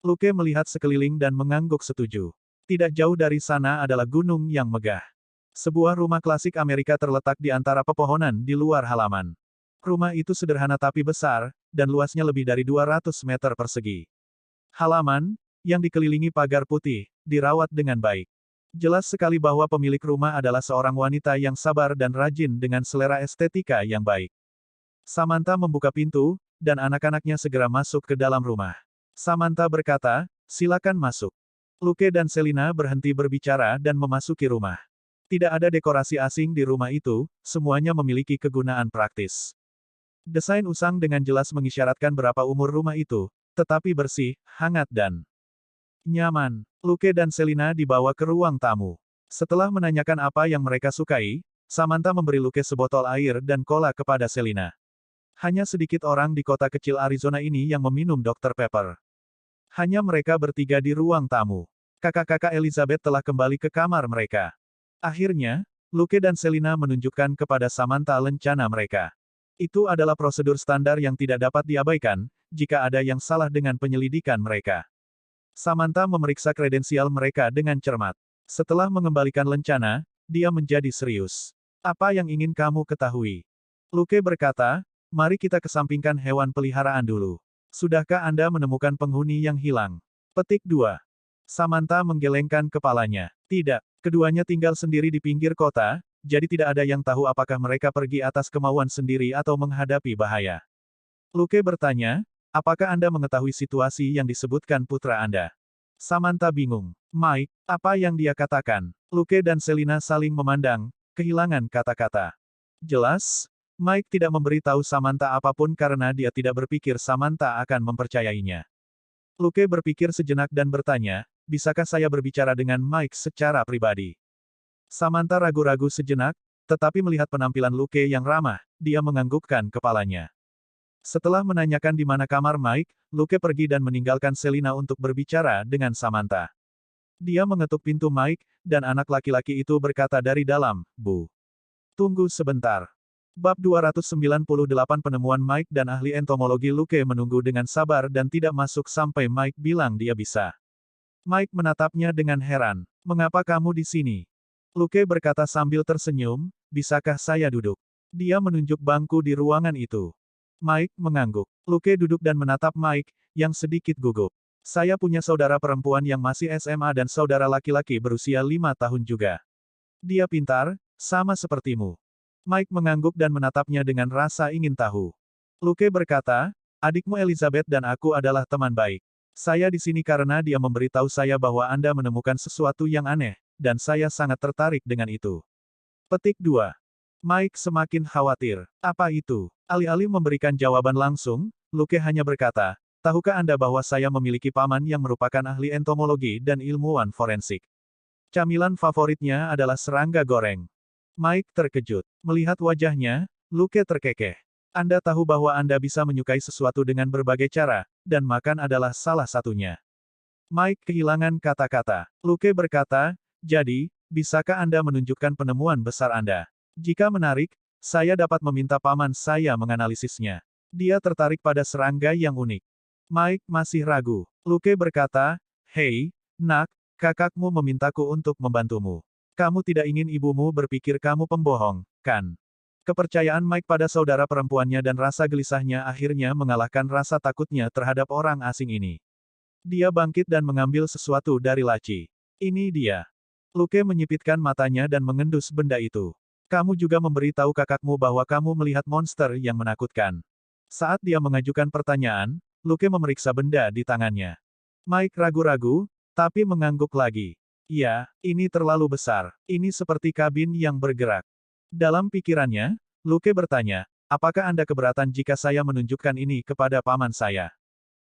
Luke melihat sekeliling dan mengangguk setuju. Tidak jauh dari sana adalah gunung yang megah. Sebuah rumah klasik Amerika terletak di antara pepohonan di luar halaman. Rumah itu sederhana tapi besar, dan luasnya lebih dari 200 meter persegi. Halaman, yang dikelilingi pagar putih, dirawat dengan baik. Jelas sekali bahwa pemilik rumah adalah seorang wanita yang sabar dan rajin dengan selera estetika yang baik. Samantha membuka pintu, dan anak-anaknya segera masuk ke dalam rumah. Samantha berkata, "Silakan masuk." Luke dan Selina berhenti berbicara dan memasuki rumah. Tidak ada dekorasi asing di rumah itu, semuanya memiliki kegunaan praktis. Desain usang dengan jelas mengisyaratkan berapa umur rumah itu, tetapi bersih, hangat dan nyaman. Luke dan Selina dibawa ke ruang tamu. Setelah menanyakan apa yang mereka sukai, Samantha memberi Luke sebotol air dan cola kepada Selina. Hanya sedikit orang di kota kecil Arizona ini yang meminum Dr. Pepper. Hanya mereka bertiga di ruang tamu. Kakak-kakak Elizabeth telah kembali ke kamar mereka. Akhirnya, Luke dan Selina menunjukkan kepada Samantha lencana mereka. Itu adalah prosedur standar yang tidak dapat diabaikan, jika ada yang salah dengan penyelidikan mereka. Samantha memeriksa kredensial mereka dengan cermat. Setelah mengembalikan lencana, dia menjadi serius. Apa yang ingin kamu ketahui? Luke berkata, mari kita kesampingkan hewan peliharaan dulu. Sudahkah Anda menemukan penghuni yang hilang? Petik 2. Samantha menggelengkan kepalanya. Tidak, keduanya tinggal sendiri di pinggir kota, jadi tidak ada yang tahu apakah mereka pergi atas kemauan sendiri atau menghadapi bahaya. Luke bertanya, apakah Anda mengetahui situasi yang disebutkan putra Anda? Samantha bingung. Mike, apa yang dia katakan? Luke dan Selina saling memandang, kehilangan kata-kata. Jelas, Mike tidak memberitahu Samantha apapun karena dia tidak berpikir Samantha akan mempercayainya. Luke berpikir sejenak dan bertanya, bisakah saya berbicara dengan Mike secara pribadi? Samantha ragu-ragu sejenak, tetapi melihat penampilan Luke yang ramah, dia menganggukkan kepalanya. Setelah menanyakan di mana kamar Mike, Luke pergi dan meninggalkan Selina untuk berbicara dengan Samantha. Dia mengetuk pintu Mike, dan anak laki-laki itu berkata dari dalam, "Bu. Tunggu sebentar." Bab 298 Penemuan Mike dan ahli entomologi. Luke menunggu dengan sabar dan tidak masuk sampai Mike bilang dia bisa. Mike menatapnya dengan heran. "Mengapa kamu di sini?" Luke berkata sambil tersenyum, "Bisakah saya duduk?" Dia menunjuk bangku di ruangan itu. Mike mengangguk. Luke duduk dan menatap Mike, yang sedikit gugup. "Saya punya saudara perempuan yang masih SMA dan saudara laki-laki berusia 5 tahun juga. Dia pintar, sama sepertimu." Mike mengangguk dan menatapnya dengan rasa ingin tahu. Luke berkata, "Adikmu Elizabeth dan aku adalah teman baik. Saya di sini karena dia memberitahu saya bahwa Anda menemukan sesuatu yang aneh, dan saya sangat tertarik dengan itu." Petik 2. Mike semakin khawatir. Apa itu? Alih-alih memberikan jawaban langsung, Luke hanya berkata, "Tahukah Anda bahwa saya memiliki paman yang merupakan ahli entomologi dan ilmuwan forensik? Camilan favoritnya adalah serangga goreng." Mike terkejut. Melihat wajahnya, Luke terkekeh. "Anda tahu bahwa Anda bisa menyukai sesuatu dengan berbagai cara, dan makan adalah salah satunya." Mike kehilangan kata-kata. Luke berkata, "Jadi, bisakah Anda menunjukkan penemuan besar Anda? Jika menarik, saya dapat meminta paman saya menganalisisnya. Dia tertarik pada serangga yang unik." Mike masih ragu. Luke berkata, "Hei, nak, kakakmu memintaku untuk membantumu. Kamu tidak ingin ibumu berpikir kamu pembohong, kan?" Kepercayaan Mike pada saudara perempuannya dan rasa gelisahnya akhirnya mengalahkan rasa takutnya terhadap orang asing ini. Dia bangkit dan mengambil sesuatu dari laci. "Ini dia." Luke menyipitkan matanya dan mengendus benda itu. "Kamu juga memberitahu kakakmu bahwa kamu melihat monster yang menakutkan." Saat dia mengajukan pertanyaan, Luke memeriksa benda di tangannya. Mike ragu-ragu, tapi mengangguk lagi. "Ya, ini terlalu besar. Ini seperti kabin yang bergerak." Dalam pikirannya, Luke bertanya, "Apakah Anda keberatan jika saya menunjukkan ini kepada paman saya?"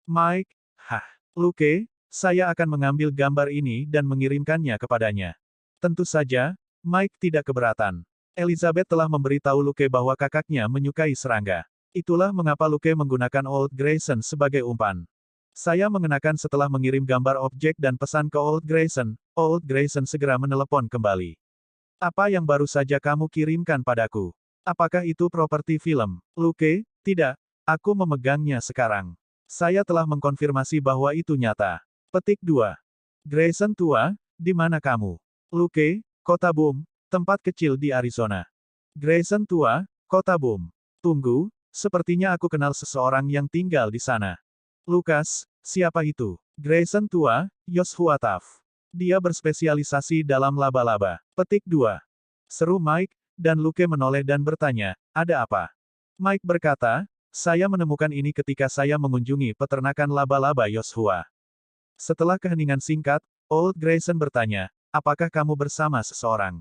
Mike, "Hah, Luke, saya akan mengambil gambar ini dan mengirimkannya kepadanya." Tentu saja, Mike tidak keberatan. Elizabeth telah memberitahu Luke bahwa kakaknya menyukai serangga. Itulah mengapa Luke menggunakan Old Grayson sebagai umpan. "Saya mengenakan setelah mengirim gambar objek dan pesan ke Old Grayson." Old Grayson segera menelepon kembali. "Apa yang baru saja kamu kirimkan padaku? Apakah itu properti film?" Luke, "Tidak, aku memegangnya sekarang." Saya telah mengkonfirmasi bahwa itu nyata. Petik 2. Grayson tua, di mana kamu? Luke, Kota Boom, tempat kecil di Arizona. Grayson tua, Kota Boom. Tunggu, sepertinya aku kenal seseorang yang tinggal di sana. Lukas, siapa itu? Grayson tua, Joshua Taft. Dia berspesialisasi dalam laba-laba. Petik 2. Seru Mike, dan Luke menoleh dan bertanya, ada apa? Mike berkata, saya menemukan ini ketika saya mengunjungi peternakan laba-laba Joshua. Setelah keheningan singkat, Old Grayson bertanya, apakah kamu bersama seseorang?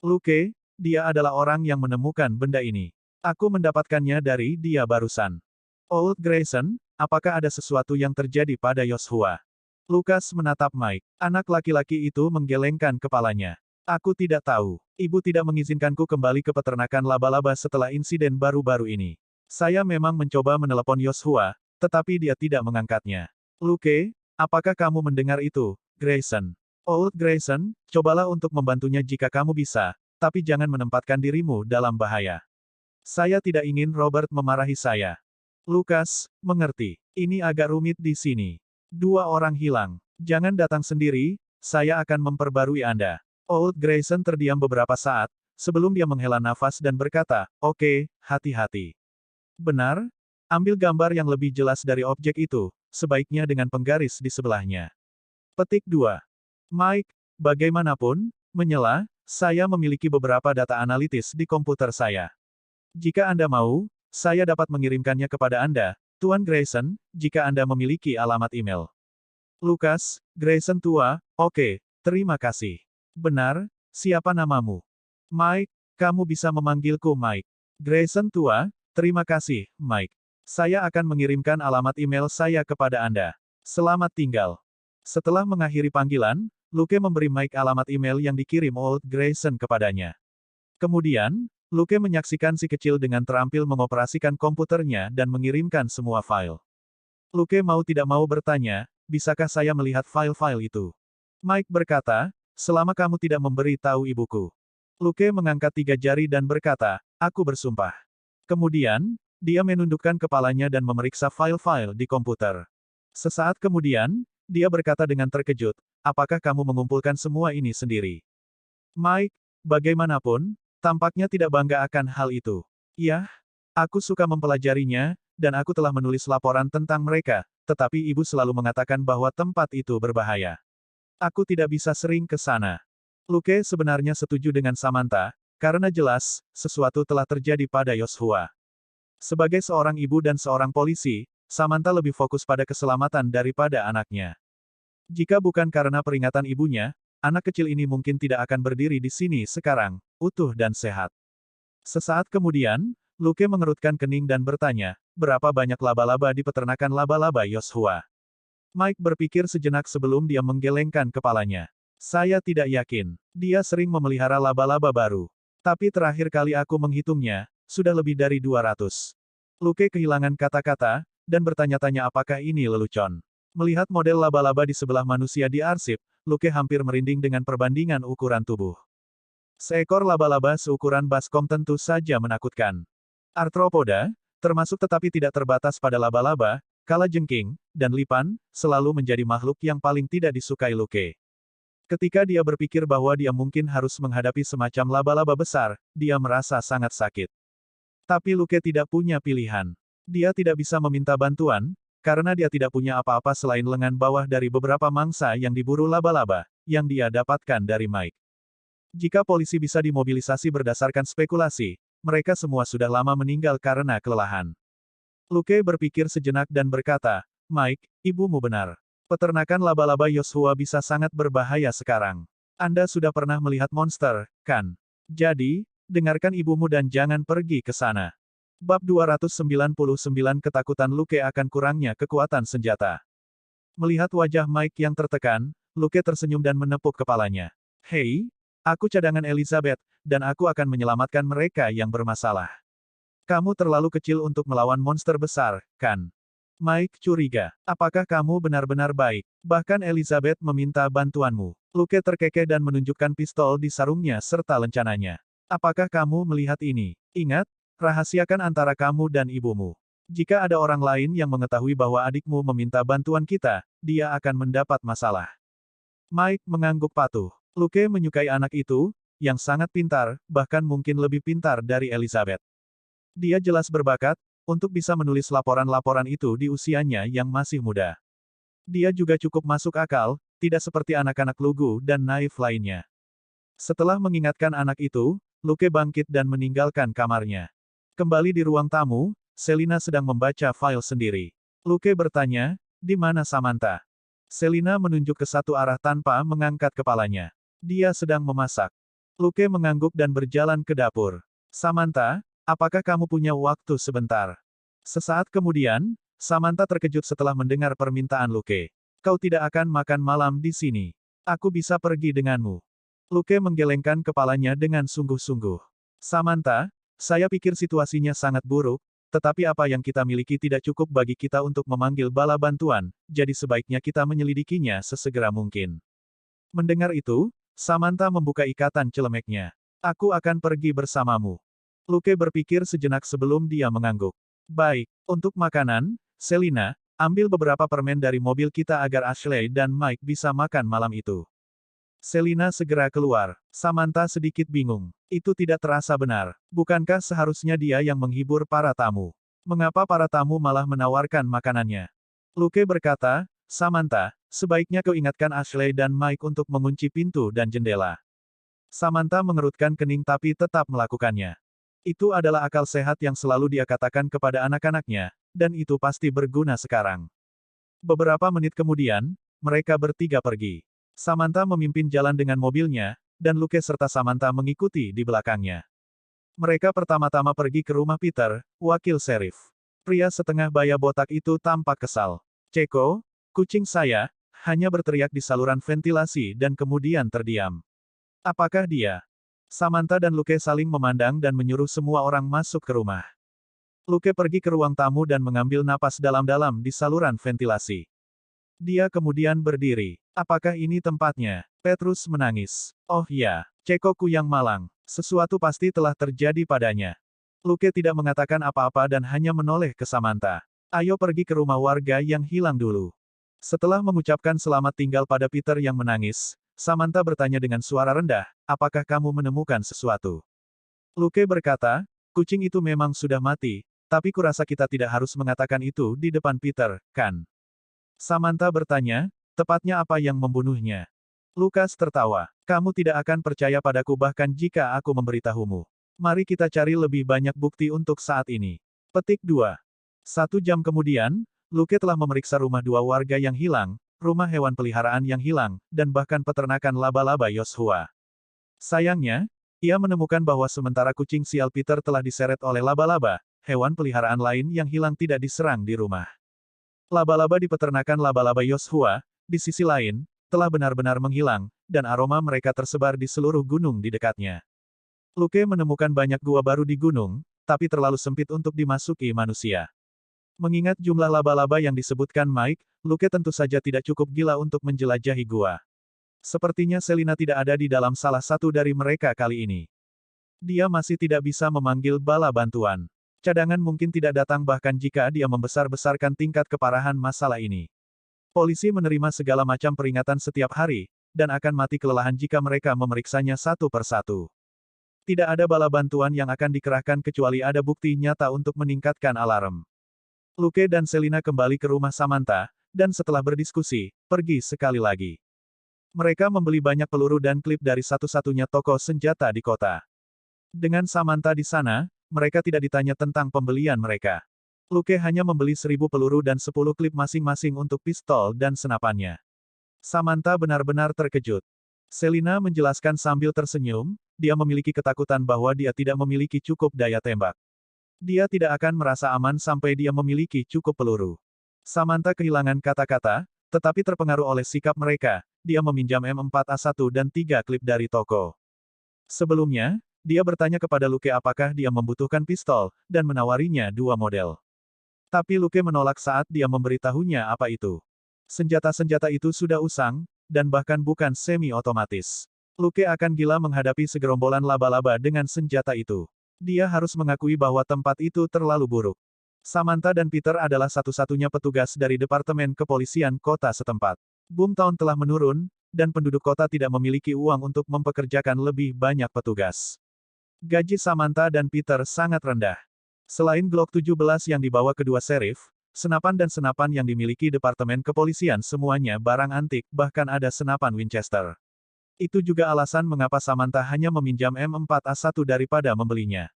Luke, dia adalah orang yang menemukan benda ini. Aku mendapatkannya dari dia barusan. Old Grayson, apakah ada sesuatu yang terjadi pada Joshua? Lukas menatap Mike. Anak laki-laki itu menggelengkan kepalanya. Aku tidak tahu. Ibu tidak mengizinkanku kembali ke peternakan laba-laba setelah insiden baru-baru ini. Saya memang mencoba menelepon Joshua, tetapi dia tidak mengangkatnya. Luke, apakah kamu mendengar itu, Grayson? Old Grayson, cobalah untuk membantunya jika kamu bisa, tapi jangan menempatkan dirimu dalam bahaya. Saya tidak ingin Robert memarahi saya. Lukas, mengerti. Ini agak rumit di sini. 2 orang hilang. Jangan datang sendiri, saya akan memperbarui Anda. Old Grayson terdiam beberapa saat, sebelum dia menghela nafas dan berkata, oke, hati-hati. Benar? Ambil gambar yang lebih jelas dari objek itu, sebaiknya dengan penggaris di sebelahnya. Petik 2. Mike, bagaimanapun, menyela, saya memiliki beberapa data analitis di komputer saya. Jika Anda mau, saya dapat mengirimkannya kepada Anda, Tuan Grayson, jika Anda memiliki alamat email. Lukas, Grayson tua, oke, terima kasih. Benar, siapa namamu? Mike, kamu bisa memanggilku Mike. Grayson tua, terima kasih, Mike. Saya akan mengirimkan alamat email saya kepada Anda. Selamat tinggal. Setelah mengakhiri panggilan, Luke memberi Mike alamat email yang dikirim Old Grayson kepadanya. Kemudian, Luke menyaksikan si kecil dengan terampil mengoperasikan komputernya dan mengirimkan semua file. Luke mau tidak mau bertanya, bisakah saya melihat file-file itu? Mike berkata, selama kamu tidak memberi tahu ibuku. Luke mengangkat 3 jari dan berkata, aku bersumpah. Kemudian, dia menundukkan kepalanya dan memeriksa file-file di komputer. Sesaat kemudian, dia berkata dengan terkejut, apakah kamu mengumpulkan semua ini sendiri? Mike, bagaimanapun, tampaknya tidak bangga akan hal itu. Yah, aku suka mempelajarinya, dan aku telah menulis laporan tentang mereka, tetapi ibu selalu mengatakan bahwa tempat itu berbahaya. Aku tidak bisa sering ke sana. Luke sebenarnya setuju dengan Samantha, karena jelas, sesuatu telah terjadi pada Joshua. Sebagai seorang ibu dan seorang polisi, Samantha lebih fokus pada keselamatan daripada anaknya. Jika bukan karena peringatan ibunya, anak kecil ini mungkin tidak akan berdiri di sini sekarang, utuh dan sehat. Sesaat kemudian, Luke mengerutkan kening dan bertanya, berapa banyak laba-laba di peternakan laba-laba Joshua? Mike berpikir sejenak sebelum dia menggelengkan kepalanya. Saya tidak yakin. Dia sering memelihara laba-laba baru. Tapi terakhir kali aku menghitungnya, sudah lebih dari 200. Luke kehilangan kata-kata, dan bertanya-tanya apakah ini lelucon. Melihat model laba-laba di sebelah manusia di arsip, Luke hampir merinding dengan perbandingan ukuran tubuh. Seekor laba-laba seukuran baskom tentu saja menakutkan. Arthropoda, termasuk tetapi tidak terbatas pada laba-laba, kalajengking, dan lipan, selalu menjadi makhluk yang paling tidak disukai Luke. Ketika dia berpikir bahwa dia mungkin harus menghadapi semacam laba-laba besar, dia merasa sangat sakit. Tapi Luke tidak punya pilihan. Dia tidak bisa meminta bantuan, karena dia tidak punya apa-apa selain lengan bawah dari beberapa mangsa yang diburu laba-laba, yang dia dapatkan dari Mike. Jika polisi bisa dimobilisasi berdasarkan spekulasi, mereka semua sudah lama meninggal karena kelelahan. Luke berpikir sejenak dan berkata, Mike, ibumu benar. Peternakan laba-laba Joshua bisa sangat berbahaya sekarang. Anda sudah pernah melihat monster, kan? Jadi, dengarkan ibumu dan jangan pergi ke sana. Bab 299 Ketakutan Luke akan kurangnya kekuatan senjata. Melihat wajah Mike yang tertekan, Luke tersenyum dan menepuk kepalanya. Hei, aku cadangan Elizabeth, dan aku akan menyelamatkan mereka yang bermasalah. Kamu terlalu kecil untuk melawan monster besar, kan? Mike curiga. Apakah kamu benar-benar baik? Bahkan Elizabeth meminta bantuanmu. Luke terkekeh dan menunjukkan pistol di sarungnya serta lencananya. Apakah kamu melihat ini? Ingat, rahasiakan antara kamu dan ibumu. Jika ada orang lain yang mengetahui bahwa adikmu meminta bantuan kita, dia akan mendapat masalah. Mike mengangguk patuh. Luke menyukai anak itu, yang sangat pintar, bahkan mungkin lebih pintar dari Elizabeth. Dia jelas berbakat, untuk bisa menulis laporan-laporan itu di usianya yang masih muda. Dia juga cukup masuk akal, tidak seperti anak-anak lugu dan naif lainnya. Setelah mengingatkan anak itu, Luke bangkit dan meninggalkan kamarnya. Kembali di ruang tamu, Selina sedang membaca file sendiri. Luke bertanya, di mana Samantha? Selina menunjuk ke satu arah tanpa mengangkat kepalanya. Dia sedang memasak. Luke mengangguk dan berjalan ke dapur. Samantha, apakah kamu punya waktu sebentar? Sesaat kemudian, Samantha terkejut setelah mendengar permintaan Luke. Kau tidak akan makan malam di sini. Aku bisa pergi denganmu. Luke menggelengkan kepalanya dengan sungguh-sungguh. Samantha, saya pikir situasinya sangat buruk, tetapi apa yang kita miliki tidak cukup bagi kita untuk memanggil bala bantuan, jadi sebaiknya kita menyelidikinya sesegera mungkin. Mendengar itu, Samantha membuka ikatan celemeknya. Aku akan pergi bersamamu. Luke berpikir sejenak sebelum dia mengangguk. Baik, untuk makanan, Selina, ambil beberapa permen dari mobil kita agar Ashley dan Mike bisa makan malam itu. Selina segera keluar. Samantha sedikit bingung. Itu tidak terasa benar. Bukankah seharusnya dia yang menghibur para tamu? Mengapa para tamu malah menawarkan makanannya? Luke berkata, Samantha, sebaiknya kau ingatkan Ashley dan Mike untuk mengunci pintu dan jendela. Samantha mengerutkan kening tapi tetap melakukannya. Itu adalah akal sehat yang selalu dia katakan kepada anak-anaknya, dan itu pasti berguna sekarang. Beberapa menit kemudian, mereka bertiga pergi. Samantha memimpin jalan dengan mobilnya, dan Luke serta Samantha mengikuti di belakangnya. Mereka pertama-tama pergi ke rumah Peter, wakil serif. Pria setengah baya botak itu tampak kesal. Ceko, kucing saya, hanya berteriak di saluran ventilasi dan kemudian terdiam. Apakah dia? Samantha dan Luke saling memandang dan menyuruh semua orang masuk ke rumah. Luke pergi ke ruang tamu dan mengambil napas dalam-dalam di saluran ventilasi. Dia kemudian berdiri. Apakah ini tempatnya? Petrus menangis. Oh ya, Cekoku yang malang. Sesuatu pasti telah terjadi padanya. Luke tidak mengatakan apa-apa dan hanya menoleh ke Samantha. Ayo pergi ke rumah warga yang hilang dulu. Setelah mengucapkan selamat tinggal pada Peter yang menangis, Samantha bertanya dengan suara rendah, apakah kamu menemukan sesuatu? Luke berkata, kucing itu memang sudah mati, tapi kurasa kita tidak harus mengatakan itu di depan Peter, kan? Samantha bertanya, tepatnya apa yang membunuhnya? Lukas tertawa, kamu tidak akan percaya padaku bahkan jika aku memberitahumu. Mari kita cari lebih banyak bukti untuk saat ini. Petik 2. 1 jam kemudian, Luke telah memeriksa rumah dua warga yang hilang, rumah hewan peliharaan yang hilang, dan bahkan peternakan laba-laba Yoshua. Sayangnya, ia menemukan bahwa sementara kucing sial Peter telah diseret oleh laba-laba, hewan peliharaan lain yang hilang tidak diserang di rumah. Laba-laba di peternakan laba-laba Yoshua, di sisi lain, telah benar-benar menghilang, dan aroma mereka tersebar di seluruh gunung di dekatnya. Luke menemukan banyak gua baru di gunung, tapi terlalu sempit untuk dimasuki manusia. Mengingat jumlah laba-laba yang disebutkan Mike, Luke tentu saja tidak cukup gila untuk menjelajahi gua. Sepertinya Selina tidak ada di dalam salah satu dari mereka kali ini. Dia masih tidak bisa memanggil bala bantuan. Cadangan mungkin tidak datang bahkan jika dia membesar-besarkan tingkat keparahan masalah ini. Polisi menerima segala macam peringatan setiap hari, dan akan mati kelelahan jika mereka memeriksanya satu persatu. Tidak ada bala bantuan yang akan dikerahkan kecuali ada bukti nyata untuk meningkatkan alarm. Luke dan Selina kembali ke rumah Samantha, dan setelah berdiskusi, pergi sekali lagi. Mereka membeli banyak peluru dan klip dari satu-satunya toko senjata di kota. Dengan Samantha di sana, mereka tidak ditanya tentang pembelian mereka. Luke hanya membeli 1000 peluru dan 10 klip masing-masing untuk pistol dan senapannya. Samantha benar-benar terkejut. Selina menjelaskan sambil tersenyum, dia memiliki ketakutan bahwa dia tidak memiliki cukup daya tembak. Dia tidak akan merasa aman sampai dia memiliki cukup peluru. Samantha kehilangan kata-kata, tetapi terpengaruh oleh sikap mereka, dia meminjam M4A1 dan 3 klip dari toko. Sebelumnya, dia bertanya kepada Luke apakah dia membutuhkan pistol, dan menawarinya 2 model. Tapi Luke menolak saat dia memberitahunya apa itu. Senjata-senjata itu sudah usang, dan bahkan bukan semi-otomatis. Luke akan gila menghadapi segerombolan laba-laba dengan senjata itu. Dia harus mengakui bahwa tempat itu terlalu buruk. Samantha dan Peter adalah satu-satunya petugas dari Departemen Kepolisian Kota setempat. Boomtown telah menurun, dan penduduk kota tidak memiliki uang untuk mempekerjakan lebih banyak petugas. Gaji Samantha dan Peter sangat rendah. Selain Glock 17 yang dibawa kedua serif, senapan dan senapan yang dimiliki Departemen Kepolisian semuanya barang antik, bahkan ada senapan Winchester. Itu juga alasan mengapa Samantha hanya meminjam M4A1 daripada membelinya.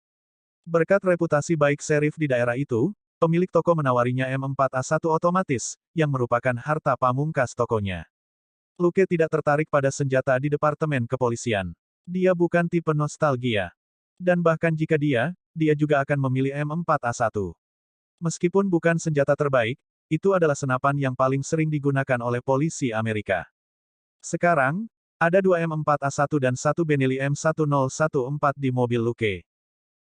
Berkat reputasi baik serif di daerah itu, pemilik toko menawarinya M4A1 otomatis, yang merupakan harta pamungkas tokonya. Luke tidak tertarik pada senjata di Departemen Kepolisian. Dia bukan tipe nostalgia. Dan bahkan jika dia juga akan memilih M4A1. Meskipun bukan senjata terbaik, itu adalah senapan yang paling sering digunakan oleh polisi Amerika. Sekarang, ada 2 M4A1 dan 1 Benelli M1014 di mobil Luke.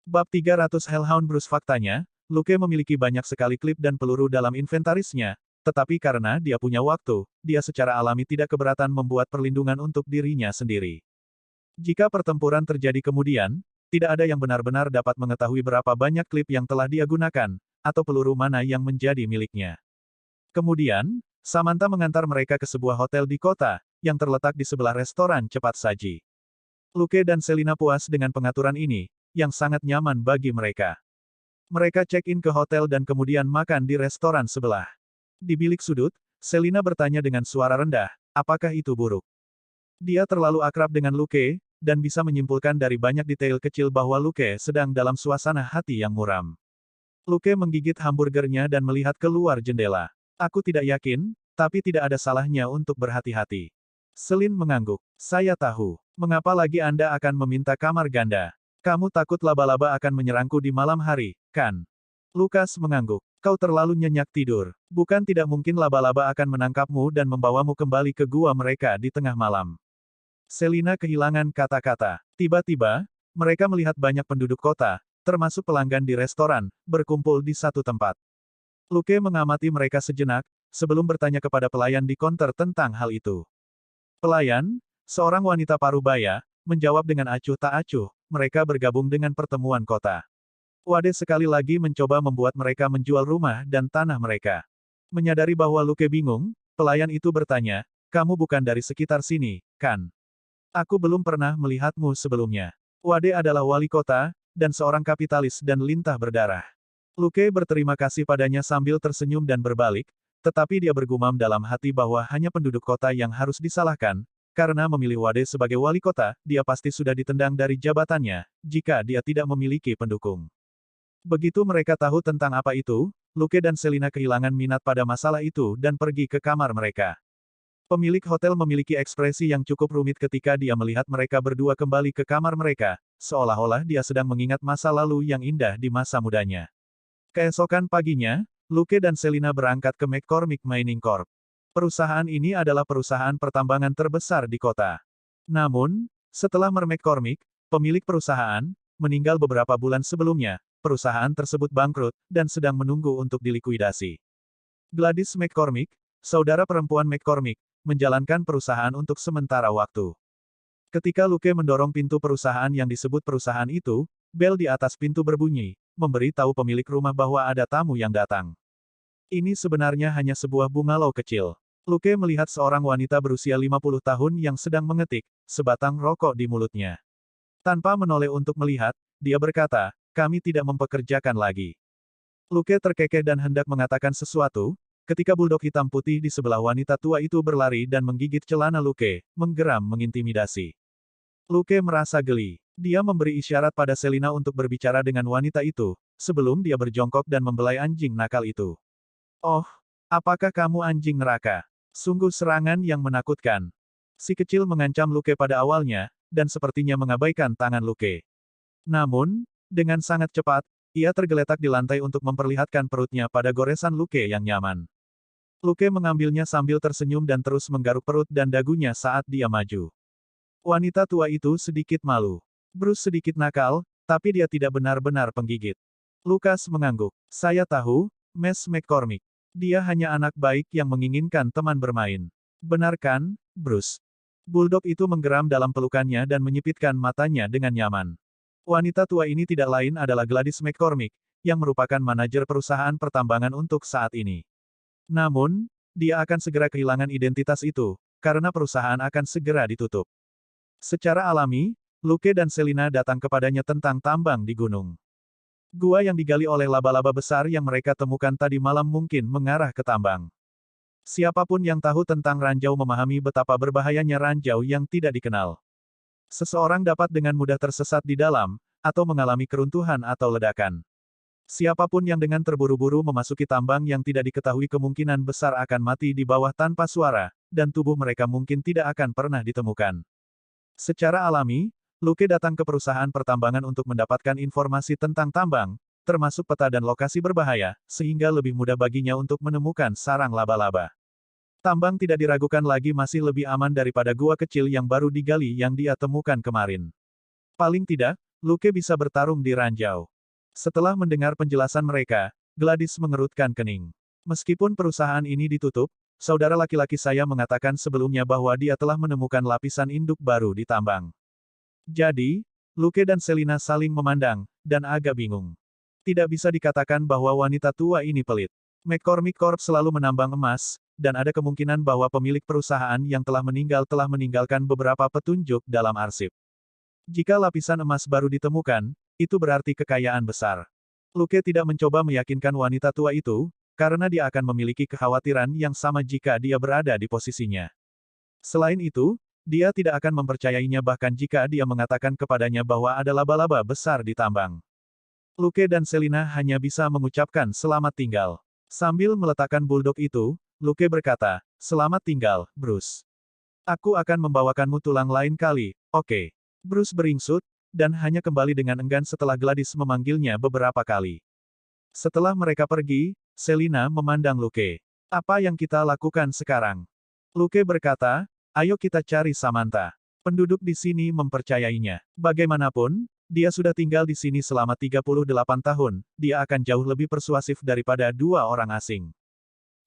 Bab 300 Hellhound Bruce. Faktanya, Luke memiliki banyak sekali klip dan peluru dalam inventarisnya, tetapi karena dia punya waktu, dia secara alami tidak keberatan membuat perlindungan untuk dirinya sendiri. Jika pertempuran terjadi kemudian, tidak ada yang benar-benar dapat mengetahui berapa banyak klip yang telah dia gunakan, atau peluru mana yang menjadi miliknya. Kemudian, Samantha mengantar mereka ke sebuah hotel di kota, yang terletak di sebelah restoran cepat saji. Luke dan Selina puas dengan pengaturan ini, yang sangat nyaman bagi mereka. Mereka check-in ke hotel dan kemudian makan di restoran sebelah. Di bilik sudut, Selina bertanya dengan suara rendah, apakah itu buruk? Dia terlalu akrab dengan Luke, dan bisa menyimpulkan dari banyak detail kecil bahwa Luke sedang dalam suasana hati yang muram. Luke menggigit hamburgernya dan melihat keluar jendela. Aku tidak yakin, tapi tidak ada salahnya untuk berhati-hati. Selin mengangguk. Saya tahu. Mengapa lagi Anda akan meminta kamar ganda? Kamu takut laba-laba akan menyerangku di malam hari, kan? Lukas mengangguk. Kau terlalu nyenyak tidur. Bukan tidak mungkin laba-laba akan menangkapmu dan membawamu kembali ke gua mereka di tengah malam. Selina kehilangan kata-kata. Tiba-tiba, mereka melihat banyak penduduk kota, termasuk pelanggan di restoran, berkumpul di satu tempat. Luke mengamati mereka sejenak, sebelum bertanya kepada pelayan di konter tentang hal itu. Pelayan, seorang wanita parubaya, menjawab dengan acuh tak acuh, mereka bergabung dengan pertemuan kota. Wade sekali lagi mencoba membuat mereka menjual rumah dan tanah mereka. Menyadari bahwa Luke bingung, pelayan itu bertanya, kamu bukan dari sekitar sini, kan? Aku belum pernah melihatmu sebelumnya. Wade adalah wali kota, dan seorang kapitalis dan lintah berdarah. Luke berterima kasih padanya sambil tersenyum dan berbalik, tetapi dia bergumam dalam hati bahwa hanya penduduk kota yang harus disalahkan, karena memilih Wade sebagai wali kota, dia pasti sudah ditendang dari jabatannya, jika dia tidak memiliki pendukung. Begitu mereka tahu tentang apa itu, Luke dan Selina kehilangan minat pada masalah itu dan pergi ke kamar mereka. Pemilik hotel memiliki ekspresi yang cukup rumit ketika dia melihat mereka berdua kembali ke kamar mereka, seolah-olah dia sedang mengingat masa lalu yang indah di masa mudanya. Keesokan paginya, Luke dan Selina berangkat ke McCormick Mining Corp. Perusahaan ini adalah perusahaan pertambangan terbesar di kota. Namun, setelah McCormick, pemilik perusahaan, meninggal beberapa bulan sebelumnya, perusahaan tersebut bangkrut, dan sedang menunggu untuk dilikuidasi. Gladys McCormick, saudara perempuan McCormick, menjalankan perusahaan untuk sementara waktu. Ketika Luke mendorong pintu perusahaan yang disebut perusahaan itu, bel di atas pintu berbunyi, memberi tahu pemilik rumah bahwa ada tamu yang datang. Ini sebenarnya hanya sebuah bungalau kecil. Luke melihat seorang wanita berusia 50 tahun yang sedang mengetik, sebatang rokok di mulutnya. Tanpa menoleh untuk melihat, dia berkata, kami tidak mempekerjakan lagi. Luke terkekeh dan hendak mengatakan sesuatu, ketika buldog hitam putih di sebelah wanita tua itu berlari dan menggigit celana Luke, menggeram mengintimidasi. Luke merasa geli. Dia memberi isyarat pada Selina untuk berbicara dengan wanita itu, sebelum dia berjongkok dan membelai anjing nakal itu. Oh, apakah kamu anjing neraka? Sungguh serangan yang menakutkan. Si kecil mengancam Luke pada awalnya, dan sepertinya mengabaikan tangan Luke. Namun, dengan sangat cepat, ia tergeletak di lantai untuk memperlihatkan perutnya pada goresan Luke yang nyaman. Luke mengambilnya sambil tersenyum dan terus menggaruk perut dan dagunya saat dia maju. Wanita tua itu sedikit malu. Bruce sedikit nakal, tapi dia tidak benar-benar penggigit. Lukas mengangguk. Saya tahu, Miss McCormick. Dia hanya anak baik yang menginginkan teman bermain. Benar kan, Bruce? Buldog itu menggeram dalam pelukannya dan menyipitkan matanya dengan nyaman. Wanita tua ini tidak lain adalah Gladys McCormick, yang merupakan manajer perusahaan pertambangan untuk saat ini. Namun, dia akan segera kehilangan identitas itu, karena perusahaan akan segera ditutup. Secara alami, Luke dan Selina datang kepadanya tentang tambang di gunung. Gua yang digali oleh laba-laba besar yang mereka temukan tadi malam mungkin mengarah ke tambang. Siapapun yang tahu tentang ranjau memahami betapa berbahayanya ranjau yang tidak dikenal. Seseorang dapat dengan mudah tersesat di dalam, atau mengalami keruntuhan atau ledakan. Siapapun yang dengan terburu-buru memasuki tambang yang tidak diketahui kemungkinan besar akan mati di bawah tanpa suara, dan tubuh mereka mungkin tidak akan pernah ditemukan. Secara alami, Luke datang ke perusahaan pertambangan untuk mendapatkan informasi tentang tambang, termasuk peta dan lokasi berbahaya, sehingga lebih mudah baginya untuk menemukan sarang laba-laba. Tambang tidak diragukan lagi masih lebih aman daripada gua kecil yang baru digali yang dia temukan kemarin. Paling tidak, Luke bisa bertarung di ranjau. Setelah mendengar penjelasan mereka, Gladys mengerutkan kening. Meskipun perusahaan ini ditutup, saudara laki-laki saya mengatakan sebelumnya bahwa dia telah menemukan lapisan induk baru di tambang. Jadi, Luke dan Selina saling memandang, dan agak bingung. Tidak bisa dikatakan bahwa wanita tua ini pelit. McCormick Corp selalu menambang emas, dan ada kemungkinan bahwa pemilik perusahaan yang telah meninggalkan beberapa petunjuk dalam arsip. Jika lapisan emas baru ditemukan, itu berarti kekayaan besar. Luke tidak mencoba meyakinkan wanita tua itu, karena dia akan memiliki kekhawatiran yang sama jika dia berada di posisinya. Selain itu, dia tidak akan mempercayainya bahkan jika dia mengatakan kepadanya bahwa ada laba-laba besar di tambang. Luke dan Selina hanya bisa mengucapkan selamat tinggal. Sambil meletakkan bulldog itu, Luke berkata, "Selamat tinggal, Bruce. Aku akan membawakanmu tulang lain kali, oke?" Bruce beringsut, dan hanya kembali dengan enggan setelah Gladys memanggilnya beberapa kali. Setelah mereka pergi, Selina memandang Luke. "Apa yang kita lakukan sekarang?" Luke berkata, "Ayo kita cari Samantha." Penduduk di sini mempercayainya. Bagaimanapun, dia sudah tinggal di sini selama 38 tahun, dia akan jauh lebih persuasif daripada dua orang asing.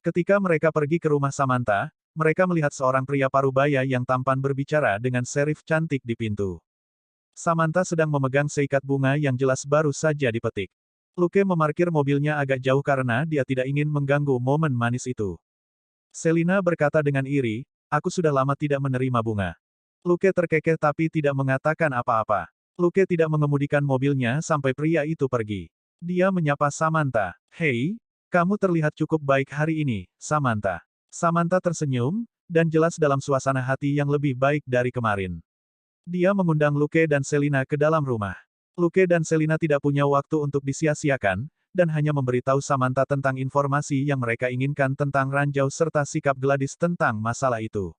Ketika mereka pergi ke rumah Samantha, mereka melihat seorang pria parubaya yang tampan berbicara dengan serif cantik di pintu. Samantha sedang memegang seikat bunga yang jelas baru saja dipetik. Luke memarkir mobilnya agak jauh karena dia tidak ingin mengganggu momen manis itu. Selina berkata dengan iri, "Aku sudah lama tidak menerima bunga." Luke terkekeh tapi tidak mengatakan apa-apa. Luke tidak mengemudikan mobilnya sampai pria itu pergi. Dia menyapa Samantha. "Hei, kamu terlihat cukup baik hari ini, Samantha." Samantha tersenyum, dan jelas dalam suasana hati yang lebih baik dari kemarin. Dia mengundang Luke dan Selina ke dalam rumah. Luke dan Selina tidak punya waktu untuk disia-siakan, dan hanya memberitahu Samantha tentang informasi yang mereka inginkan tentang ranjau serta sikap Gladys tentang masalah itu.